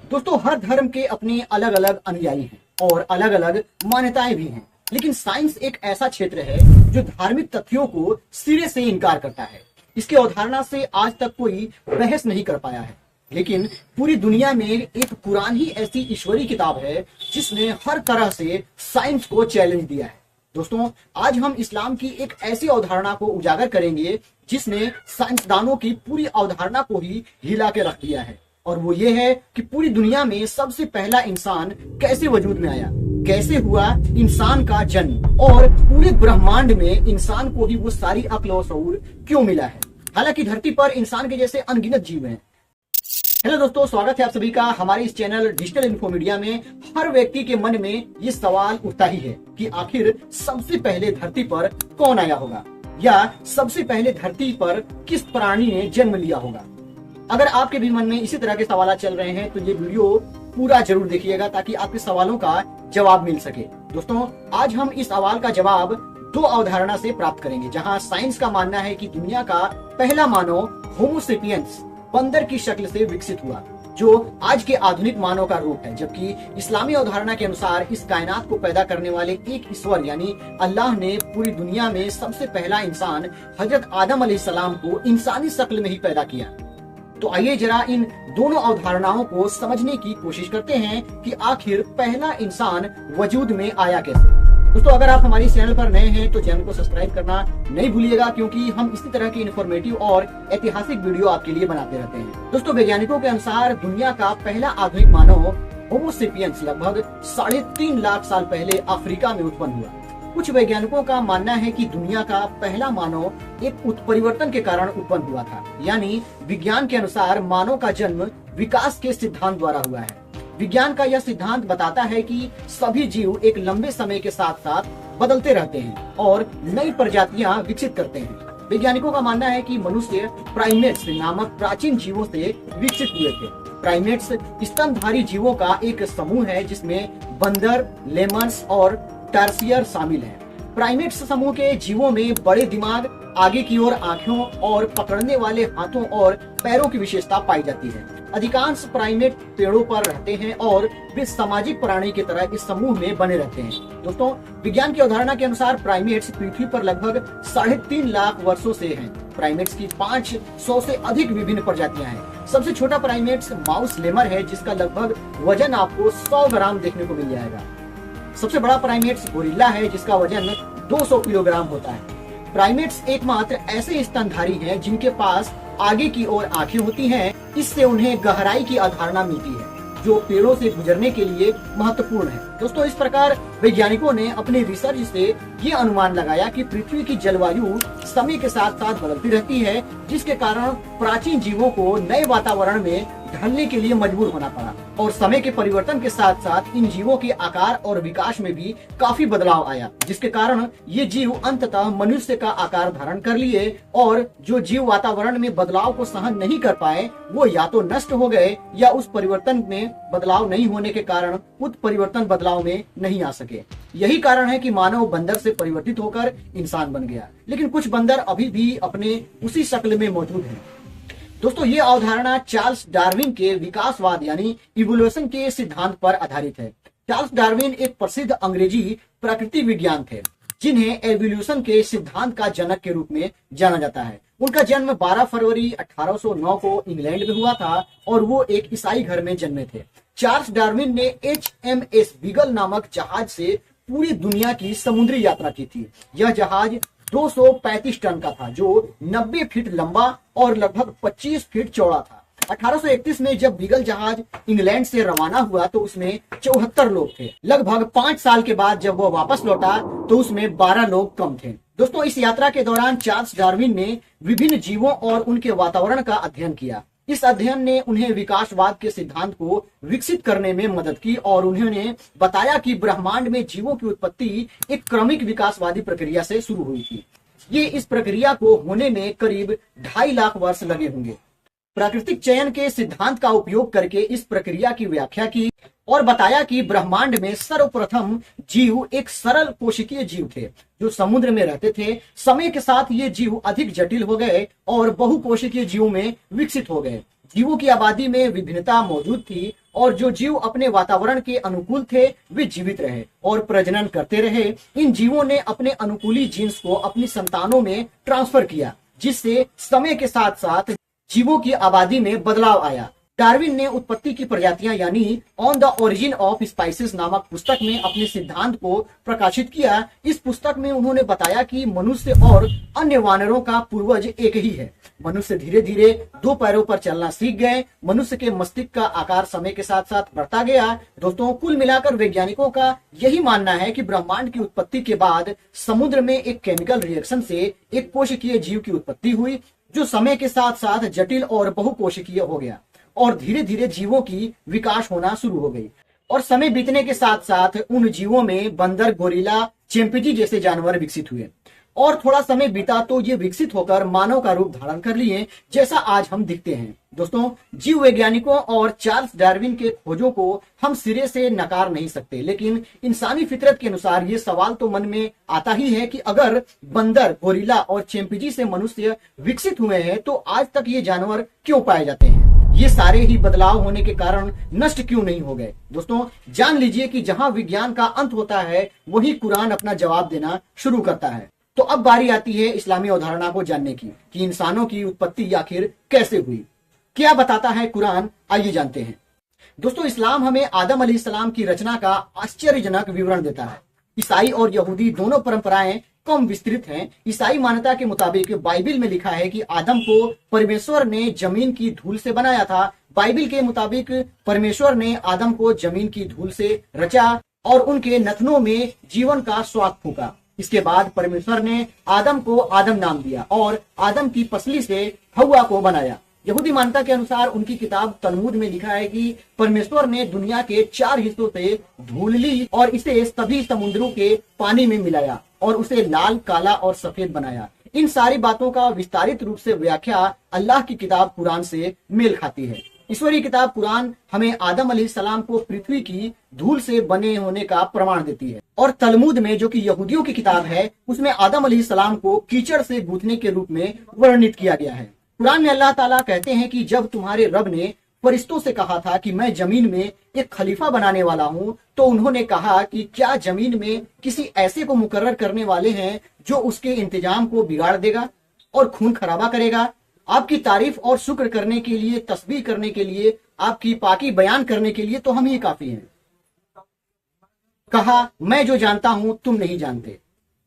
दोस्तों, हर धर्म के अपने अलग अलग अनुयायी हैं और अलग अलग मान्यताएं भी हैं, लेकिन साइंस एक ऐसा क्षेत्र है जो धार्मिक तथ्यों को सिरे से इनकार करता है। इसकी अवधारणा से आज तक कोई बहस नहीं कर पाया है, लेकिन पूरी दुनिया में एक कुरान ही ऐसी ईश्वरीय किताब है जिसने हर तरह से साइंस को चैलेंज दिया है। दोस्तों, आज हम इस्लाम की एक ऐसी अवधारणा को उजागर करेंगे जिसने साइंसदानों की पूरी अवधारणा को ही हिला के रख दिया है, और वो ये है कि पूरी दुनिया में सबसे पहला इंसान कैसे वजूद में आया, कैसे हुआ इंसान का जन्म, और पूरे ब्रह्मांड में इंसान को ही वो सारी अक्ल और शऊर क्यों मिला है, हालांकि धरती पर इंसान के जैसे अनगिनत जीव हैं। हेलो दोस्तों, स्वागत है आप सभी का हमारे इस चैनल डिजिटल इन्फो मीडिया में। हर व्यक्ति के मन में ये सवाल उठता ही है कि आखिर सबसे पहले धरती पर कौन आया होगा, या सबसे पहले धरती पर किस प्राणी ने जन्म लिया होगा। अगर आपके भी मन में इसी तरह के सवाल चल रहे हैं तो ये वीडियो पूरा जरूर देखिएगा ताकि आपके सवालों का जवाब मिल सके। दोस्तों, आज हम इस सवाल का जवाब दो अवधारणा से प्राप्त करेंगे, जहां साइंस का मानना है कि दुनिया का पहला मानव होमो सेपियंस बंदर की शक्ल से विकसित हुआ, जो आज के आधुनिक मानव का रूप है, जबकि इस्लामी अवधारणा के अनुसार इस कायनात को पैदा करने वाले एक ईश्वर यानी अल्लाह ने पूरी दुनिया में सबसे पहला इंसान हजरत आदम अलैहिस्सलाम को इंसानी शक्ल में ही पैदा किया। तो आइए जरा इन दोनों अवधारणाओं को समझने की कोशिश करते हैं कि आखिर पहला इंसान वजूद में आया कैसे। दोस्तों, अगर आप हमारे चैनल पर नए हैं तो चैनल को सब्सक्राइब करना नहीं भूलिएगा, क्योंकि हम इसी तरह की इन्फॉर्मेटिव और ऐतिहासिक वीडियो आपके लिए बनाते रहते हैं। दोस्तों, वैज्ञानिकों के अनुसार दुनिया का पहला आधुनिक मानव होमो सेपियंस लगभग 3.5 लाख साल पहले अफ्रीका में उत्पन्न हुआ। कुछ वैज्ञानिकों का मानना है कि दुनिया का पहला मानव एक उत्परिवर्तन के कारण उत्पन्न हुआ था, यानी विज्ञान के अनुसार मानव का जन्म विकास के सिद्धांत द्वारा हुआ है। विज्ञान का यह सिद्धांत बताता है कि सभी जीव एक लंबे समय के साथ साथ बदलते रहते हैं और नई प्रजातियां विकसित करते हैं। वैज्ञानिकों का मानना है कि मनुष्य प्राइमेट्स नामक प्राचीन जीवों से विकसित हुए थे। प्राइमेट्स स्तनधारी जीवों का एक समूह है जिसमें बंदर, लेमर्स और टार्सियर शामिल हैं। प्राइमेट्स समूह के जीवों में बड़े दिमाग, आगे की ओर आंखों और पकड़ने वाले हाथों और पैरों की विशेषता पाई जाती है। अधिकांश प्राइमेट पेड़ों पर रहते हैं और वे सामाजिक प्राणी की तरह इस समूह में बने रहते हैं। दोस्तों, विज्ञान की अवधारणा के अनुसार प्राइमेट्स पृथ्वी पर लगभग 3.5 लाख वर्षों से हैं। प्राइमेट्स की 500 से अधिक विभिन्न प्रजातियां हैं। सबसे छोटा प्राइमेट्स माउस लेमर है, जिसका लगभग वजन आपको 100 ग्राम देखने को मिल जाएगा। सबसे बड़ा प्राइमेट्स गोरिल्ला है, जिसका वजन 200 किलोग्राम होता है। प्राइमेट्स एकमात्र ऐसे स्तनधारी हैं जिनके पास आगे की ओर आंखें होती हैं। इससे उन्हें गहराई की अवधारणा मिलती है, जो पेड़ों से गुजरने के लिए महत्वपूर्ण है। दोस्तों, इस प्रकार वैज्ञानिकों ने अपने रिसर्च से ये अनुमान लगाया कि पृथ्वी की जलवायु समय के साथ साथ बदलती रहती है, जिसके कारण प्राचीन जीवों को नए वातावरण में ढलने के लिए मजबूर होना पड़ा, और समय के परिवर्तन के साथ साथ इन जीवों के आकार और विकास में भी काफी बदलाव आया, जिसके कारण ये जीव अंततः मनुष्य का आकार धारण कर लिए, और जो जीव वातावरण में बदलाव को सहन नहीं कर पाए वो या तो नष्ट हो गए या उस परिवर्तन में बदलाव नहीं होने के कारण उत्परिवर्तन बदलाव में नहीं आ सके। यही कारण है कि मानव बंदर से परिवर्तित होकर इंसान बन गया, लेकिन कुछ बंदर अभी भी अपने उसी शक्ल में मौजूद हैं। दोस्तों, ये अवधारणा चार्ल्स डार्विन के विकासवाद यानी इवोल्यूशन के सिद्धांत पर आधारित है। चार्ल्स डार्विन एक प्रसिद्ध अंग्रेजी प्रकृति विज्ञान थे, जिन्हें एवोल्यूशन के सिद्धांत का जनक के रूप में जाना जाता है। उनका जन्म 12 फरवरी 1809 को इंग्लैंड में हुआ था, और वो एक ईसाई घर में जन्मे थे। चार्ल्स डार्विन ने HMS बीगल नामक जहाज से पूरी दुनिया की समुद्री यात्रा की थी। यह जहाज 235 टन का था, जो 90 फीट लंबा और लगभग 25 फीट चौड़ा था। 1831 में जब बीगल जहाज इंग्लैंड से रवाना हुआ तो उसमें 74 लोग थे। लगभग 5 साल के बाद जब वह वापस लौटा तो उसमें 12 लोग कम थे। दोस्तों, इस यात्रा के दौरान चार्ल्स डार्विन ने विभिन्न जीवों और उनके वातावरण का अध्ययन किया। इस अध्ययन ने उन्हें विकासवाद के सिद्धांत को विकसित करने में मदद की, और उन्होंने बताया कि ब्रह्मांड में जीवों की उत्पत्ति एक क्रमिक विकासवादी प्रक्रिया से शुरू हुई थी। ये इस प्रक्रिया को होने में करीब 2.5 लाख वर्ष लगे होंगे। प्राकृतिक चयन के सिद्धांत का उपयोग करके इस प्रक्रिया की व्याख्या की और बताया कि ब्रह्मांड में सर्वप्रथम जीव एक सरल कोशिकीय जीव थे जो समुद्र में रहते थे। समय के साथ ये जीव अधिक जटिल हो गए और बहुकोशिकीय जीवों में विकसित हो गए। जीवों की आबादी में विभिन्नता मौजूद थी और जो जीव अपने वातावरण के अनुकूल थे वे जीवित रहे और प्रजनन करते रहे। इन जीवों ने अपने अनुकूली जीन्स को अपनी संतानों में ट्रांसफर किया, जिससे समय के साथ साथ जीवों की आबादी में बदलाव आया। डार्विन ने उत्पत्ति की प्रजातियां यानी on the origin of spices नामक पुस्तक में अपने सिद्धांत को प्रकाशित किया। इस पुस्तक में उन्होंने बताया कि मनुष्य और अन्य वानरों का पूर्वज एक ही है। मनुष्य धीरे धीरे दो पैरों पर चलना सीख गए। मनुष्य के मस्तिष्क का आकार समय के साथ साथ बढ़ता गया। दोस्तों, कुल मिलाकर वैज्ञानिकों का यही मानना है कि ब्रह्मांड की उत्पत्ति के बाद समुद्र में एक केमिकल रिएक्शन से एक कोशिकीय जीव की उत्पत्ति हुई, जो समय के साथ साथ जटिल और बहुकोशिकीय हो गया और धीरे धीरे जीवों की विकास होना शुरू हो गई। और समय बीतने के साथ साथ उन जीवों में बंदर, गोरिल्ला, चिंपैंजी जैसे जानवर विकसित हुए और थोड़ा समय बीता तो ये विकसित होकर मानव का रूप धारण कर लिए, जैसा आज हम दिखते हैं। दोस्तों, जीव वैज्ञानिकों और चार्ल्स डार्विन के खोजों को हम सिरे से नकार नहीं सकते, लेकिन इंसानी फितरत के अनुसार ये सवाल तो मन में आता ही है कि अगर बंदर, गोरिल्ला और चिंपैंजी से मनुष्य विकसित हुए हैं तो आज तक ये जानवर क्यों पाए जाते हैं? ये सारे ही बदलाव होने के कारण नष्ट क्यों नहीं हो गए? दोस्तों, जान लीजिए कि जहां विज्ञान का अंत होता है वहीं कुरान अपना जवाब देना शुरू करता है। तो अब बारी आती है इस्लामी अवधारणा को जानने की कि इंसानों की उत्पत्ति आखिर कैसे हुई। क्या बताता है कुरान, आइए जानते हैं। दोस्तों, इस्लाम हमें आदम अलैहिस्सलाम की रचना का आश्चर्यजनक विवरण देता है। ईसाई और यहूदी दोनों परंपराएं कम विस्तृत हैं। ईसाई मान्यता के मुताबिक बाइबिल में लिखा है कि आदम को परमेश्वर ने जमीन की धूल से बनाया था। बाइबिल के मुताबिक परमेश्वर ने आदम को जमीन की धूल से रचा और उनके नथनों में जीवन का स्वाद फूंका। इसके बाद परमेश्वर ने आदम को आदम नाम दिया और आदम की पसली से हव्वा को बनाया। यहूदी मान्यता के अनुसार उनकी किताब तलमुद में लिखा है कि परमेश्वर ने दुनिया के 4 हिस्सों से धूल ली और इसे सभी समुद्रों के पानी में मिलाया और उसे लाल, काला और सफेद बनाया। इन सारी बातों का विस्तारित रूप से व्याख्या अल्लाह की किताब कुरान से मेल खाती है। ईश्वरीय किताब कुरान हमें आदम अलैहिस्सलाम को पृथ्वी की धूल से बने होने का प्रमाण देती है और तलमुद में, जो कि यहूदियों की किताब है, उसमें आदम अलैहिस्सलाम को कीचड़ से गूंथने के रूप में वर्णित किया गया है। कुरान में अल्लाह ताला कहते हैं कि जब तुम्हारे रब ने फरिश्तों से कहा था कि मैं जमीन में एक खलीफा बनाने वाला हूँ, तो उन्होंने कहा कि क्या जमीन में किसी ऐसे को मुकर्रर करने वाले हैं जो उसके इंतजाम को बिगाड़ देगा और खून खराबा करेगा। आपकी तारीफ और शुक्र करने के लिए, तस्बीह करने के लिए, आपकी पाकी बयान करने के लिए तो हम ही काफी हैं। कहा, मैं जो जानता हूं तुम नहीं जानते।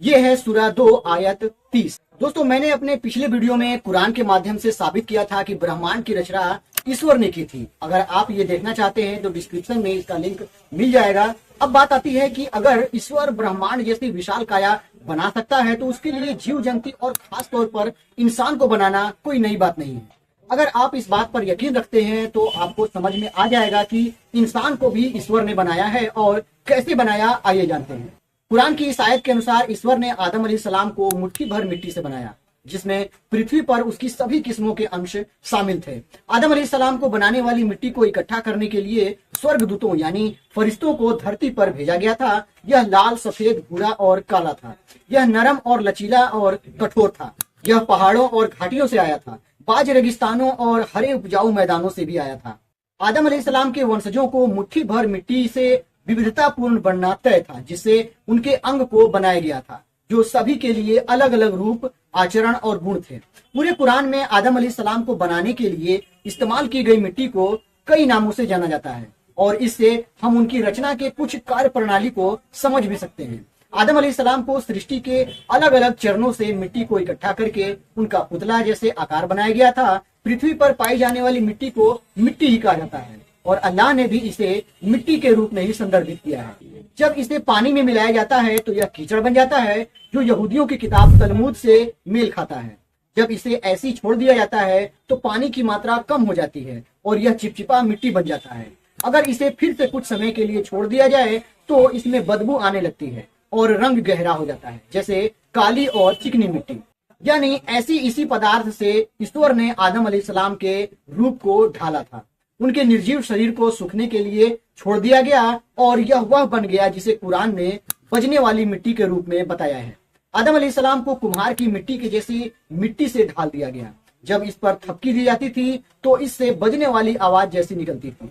यह है सूरा 2 आयत 30। दोस्तों, मैंने अपने पिछले वीडियो में कुरान के माध्यम से साबित किया था कि ब्रह्मांड की रचना ईश्वर ने की थी। अगर आप ये देखना चाहते हैं तो डिस्क्रिप्शन में इसका लिंक मिल जाएगा। अब बात आती है कि अगर ईश्वर ब्रह्मांड जैसी विशाल काया बना सकता है तो उसके लिए जीव जंतु और खास तौर पर इंसान को बनाना कोई नई बात नहीं है। अगर आप इस बात पर यकीन रखते हैं तो आपको समझ में आ जाएगा कि इंसान को भी ईश्वर ने बनाया है और कैसे बनाया, आइए जानते हैं। कुरान की इस आयत के अनुसार ईश्वर ने आदम अलैहिस्सलाम को मुट्ठी भर मिट्टी से बनाया, जिसमें पृथ्वी पर उसकी सभी किस्मों के अंश शामिल थे। आदम अलैहिस्सलाम को बनाने वाली मिट्टी को इकट्ठा करने के लिए स्वर्गदूतों यानी फरिश्तों को धरती पर भेजा गया था। यह लाल, सफेद, भूरा और काला था। यह नरम और लचीला और कठोर था। यह पहाड़ों और घाटियों से आया था, बाज रेगिस्तानों और हरे उपजाऊ मैदानों से भी आया था। आदम अलैहिस्सलाम के वंशजों को मुट्ठी भर मिट्टी से विविधतापूर्ण बनना तय था, जिससे उनके अंग को बनाया गया था, जो सभी के लिए अलग अलग रूप, आचरण और गुण थे। पूरे कुरान में आदम अलैहिस्सलाम को बनाने के लिए इस्तेमाल की गई मिट्टी को कई नामों से जाना जाता है और इससे हम उनकी रचना के कुछ कार्य प्रणाली को समझ भी सकते हैं। आदम अलैहिस्सलाम को सृष्टि के अलग अलग चरणों से मिट्टी को इकट्ठा करके उनका पुतला जैसे आकार बनाया गया था। पृथ्वी पर पाई जाने वाली मिट्टी को मिट्टी ही कहा जाता है और अल्लाह ने भी इसे मिट्टी के रूप में ही संदर्भित किया है। जब इसे पानी में मिलाया जाता है तो यह कीचड़ बन जाता है, जो यहूदियों की किताब तलमुद से मेल खाता है। जब इसे ऐसे ही छोड़ दिया जाता है तो पानी की मात्रा कम हो जाती है और यह चिपचिपा मिट्टी बन जाता है। अगर इसे फिर से कुछ समय के लिए छोड़ दिया जाए तो इसमें बदबू आने लगती है और रंग गहरा हो जाता है, जैसे काली और चिकनी मिट्टी। यानी ऐसी इसी पदार्थ से ईश्वर ने आदम अलैहिस्सलाम के रूप को ढाला था। उनके निर्जीव शरीर को सूखने के लिए छोड़ दिया गया और यह वह बन गया जिसे कुरान ने बजने वाली मिट्टी के रूप में बताया है। आदम अलैहिस्सलाम को कुम्हार की मिट्टी के जैसी मिट्टी से ढाल दिया गया। जब इस पर थपकी दी जाती थी तो इससे बजने वाली आवाज जैसी निकलती थी।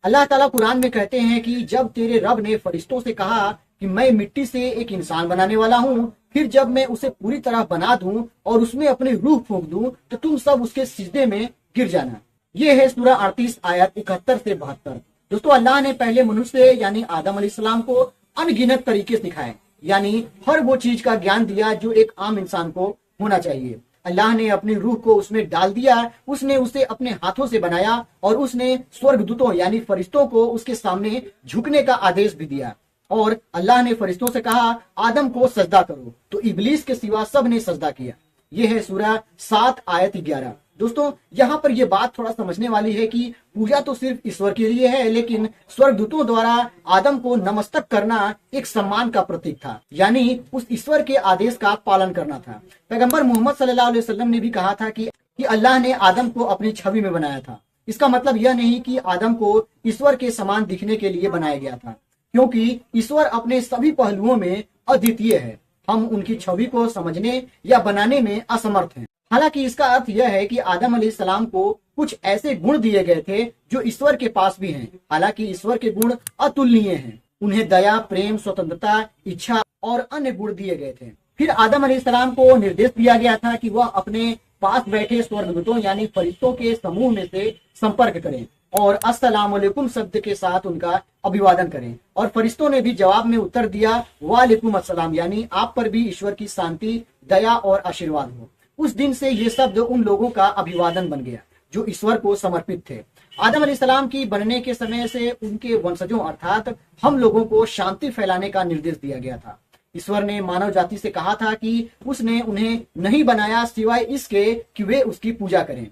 अल्लाह ताला कुरान में कहते हैं कि जब तेरे रब ने फरिश्तों से कहा कि मैं मिट्टी से एक इंसान बनाने वाला हूँ, फिर जब मैं उसे पूरी तरह बना दूं और उसमें अपनी रूह फूंक दूं तो तुम सब उसके सिजदे में गिर जाना। ये है सूरह 38 आयत 71 से 72। दोस्तों, अल्लाह ने पहले मनुष्य यानी आदम अलैहिस्सलाम को अनगिनत तरीके सिखाए, यानी हर वो चीज का ज्ञान दिया जो एक आम इंसान को होना चाहिए। अल्लाह ने अपनी रूह को उसमें डाल दिया, उसने उसे अपने हाथों से बनाया और उसने स्वर्गदूतों यानी फरिश्तों को उसके सामने झुकने का आदेश भी दिया। और अल्लाह ने फरिश्तों से कहा आदम को सजदा करो, तो इब्लीस के सिवा सब ने सजदा किया। यह है सूरह 7 आयत 11। दोस्तों, यहाँ पर यह बात थोड़ा समझने वाली है कि पूजा तो सिर्फ ईश्वर के लिए है, लेकिन स्वर्गदूतों द्वारा आदम को नमस्तक करना एक सम्मान का प्रतीक था, यानी उस ईश्वर के आदेश का पालन करना था। पैगंबर मोहम्मद सल्लल्लाहु अलैहि वसल्लम ने भी कहा था कि अल्लाह ने आदम को अपनी छवि में बनाया था। इसका मतलब यह नहीं कि आदम को ईश्वर के समान दिखने के लिए बनाया गया था, क्योंकि ईश्वर अपने सभी पहलुओं में अद्वितीय है। हम उनकी छवि को समझने या बनाने में असमर्थ हैं। हालांकि इसका अर्थ यह है कि आदम अलैहिस्सलाम को कुछ ऐसे गुण दिए गए थे जो ईश्वर के पास भी हैं। हालांकि ईश्वर के गुण अतुलनीय हैं। उन्हें दया, प्रेम, स्वतंत्रता, इच्छा और अन्य गुण दिए गए थे। फिर आदम अलैहिस्सलाम को निर्देश दिया गया था कि वह अपने पास बैठे स्वर्गदूतों यानी फरिश्तों के समूह में से संपर्क करें और अस्सलाम वालेकुम शब्द के साथ उनका अभिवादन करें। और फरिश्तों ने भी जवाब में उत्तर दिया वालेकुम अस्सलाम, यानी आप पर भी ईश्वर की शांति, दया और आशीर्वाद हो। उस दिन से ये शब्द उन लोगों का अभिवादन बन गया जो ईश्वर को समर्पित थे। आदम अलैहिस्सलाम की बनने के समय से उनके वंशजों अर्थात हम लोगों को शांति फैलाने का निर्देश दिया गया था। ईश्वर ने मानव जाति से कहा था कि उसने उन्हें नहीं बनाया सिवाय इसके कि वे उसकी पूजा करें।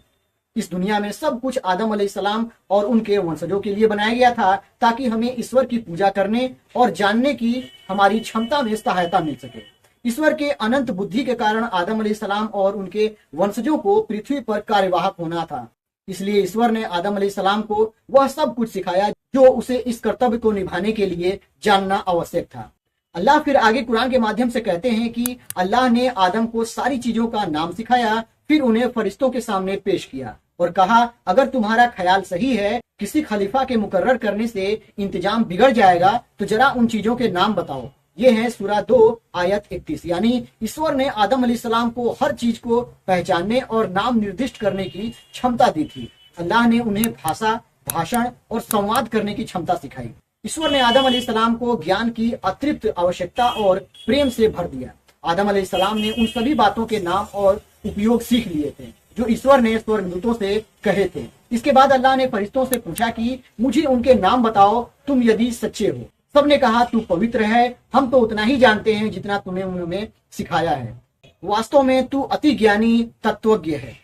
इस दुनिया में सब कुछ आदम अलैहिस्सलाम और उनके वंशजों के लिए बनाया गया था ताकि हमें ईश्वर की पूजा करने और जानने की हमारी क्षमता में सहायता मिल सके। ईश्वर के अनंत बुद्धि के कारण आदम अलैहिस्सलाम और उनके वंशजों को पृथ्वी पर कार्यवाहक होना था। इसलिए ईश्वर ने आदम अलैहिस्सलाम को वह सब कुछ सिखाया जो उसे इस कर्तव्य को निभाने के लिए जानना आवश्यक था। अल्लाह फिर आगे कुरान के माध्यम से कहते हैं कि अल्लाह ने आदम को सारी चीजों का नाम सिखाया, फिर उन्हें फरिश्तों के सामने पेश किया और कहा अगर तुम्हारा ख्याल सही है किसी खलीफा के मुकर्रर करने से इंतजाम बिगड़ जाएगा तो जरा उन चीजों के नाम बताओ। ये है सूरह 2 आयत 31। यानी ईश्वर ने आदम अलैहिस्सलाम को हर चीज को पहचानने और नाम निर्दिष्ट करने की क्षमता दी थी। अल्लाह ने उन्हें भाषा, भाषण और संवाद करने की क्षमता सिखाई। ईश्वर ने आदम अलैहिस्सलाम को ज्ञान की अतिरिक्त आवश्यकता और प्रेम से भर दिया। आदम अलैहिस्सलाम ने उन सभी बातों के नाम और उपयोग सीख लिए थे जो ईश्वर ने स्वर्गदूतों से कहे थे। इसके बाद अल्लाह ने फरिश्तों से पूछा कि मुझे उनके नाम बताओ तुम यदि सच्चे हो। सबने कहा तू पवित्र है, हम तो उतना ही जानते हैं जितना तुम्हें उन्होंने सिखाया है। वास्तव में तू अति ज्ञानी तत्वज्ञ है।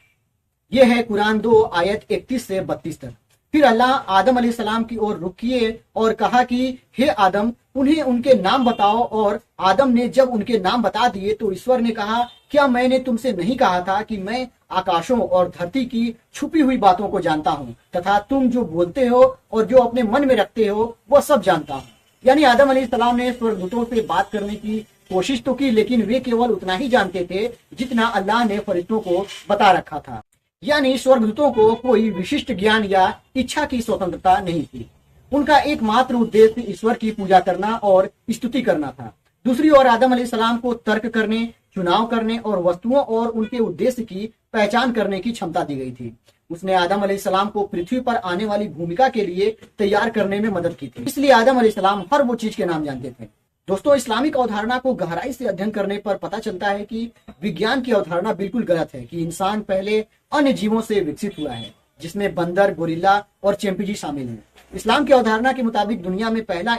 यह है कुरान 2 आयत 31 से 32 तक। फिर अल्लाह आदम अलैहिस्सलाम की ओर रुख किए और कहा कि हे आदम उन्हें उनके नाम बताओ। और आदम ने जब उनके नाम बता दिए तो ईश्वर ने कहा क्या मैंने तुमसे नहीं कहा था कि मैं आकाशों और धरती की छुपी हुई बातों को जानता हूँ तथा तुम जो बोलते हो और जो अपने मन में रखते हो वह सब जानता हूँ। यानी आदम अलैहिस्सलाम ने स्वर्गदूतों से बात करने की कोशिश तो की, लेकिन वे केवल उतना ही जानते थे जितना अल्लाह ने फरिश्तों को बता रखा था। यानी स्वर्गदूतों को कोई विशिष्ट ज्ञान या इच्छा की स्वतंत्रता नहीं थी। उनका एकमात्र उद्देश्य ईश्वर की पूजा करना और स्तुति करना था। दूसरी ओर आदम अलैहिस्सलाम को तर्क करने, चुनाव करने और वस्तुओं और उनके उद्देश्य की पहचान करने की क्षमता दी गई थी। उसने आदम अलैहिस्सलाम को पृथ्वी पर आने वाली भूमिका के लिए तैयार करने में मदद की थी। इसलिए आदम अलैहिस्सलाम हर वो चीज के नाम जानते थे। दोस्तों, इस्लामिक अवधारणा को गहराई से अध्ययन करने पर पता चलता है कि विज्ञान की अवधारणा बिल्कुल गलत है कि इंसान पहले अन्य जीवों से विकसित हुआ है, जिसमें बंदर, गोरिल्ला और चिंपैंजी शामिल हैं। इस्लाम की अवधारणा के मुताबिक दुनिया में पहला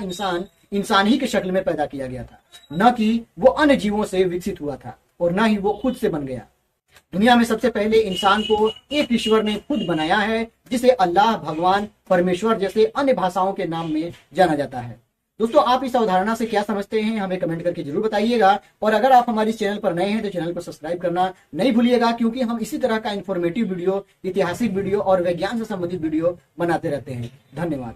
इंसान ही की शक्ल में पैदा किया गया था, न कि वो अन्य जीवों से विकसित हुआ था और न ही वो खुद से बन गया। दुनिया में सबसे पहले इंसान को एक ईश्वर ने खुद बनाया है, जिसे अल्लाह, भगवान, परमेश्वर जैसे अन्य भाषाओं के नाम में जाना जाता है। दोस्तों, आप इस अवधारणा से क्या समझते हैं हमें कमेंट करके जरूर बताइएगा। और अगर आप हमारे चैनल पर नए हैं तो चैनल को सब्सक्राइब करना नहीं भूलिएगा, क्योंकि हम इसी तरह का इन्फॉर्मेटिव वीडियो, ऐतिहासिक वीडियो और विज्ञान से संबंधित वीडियो बनाते रहते हैं। धन्यवाद।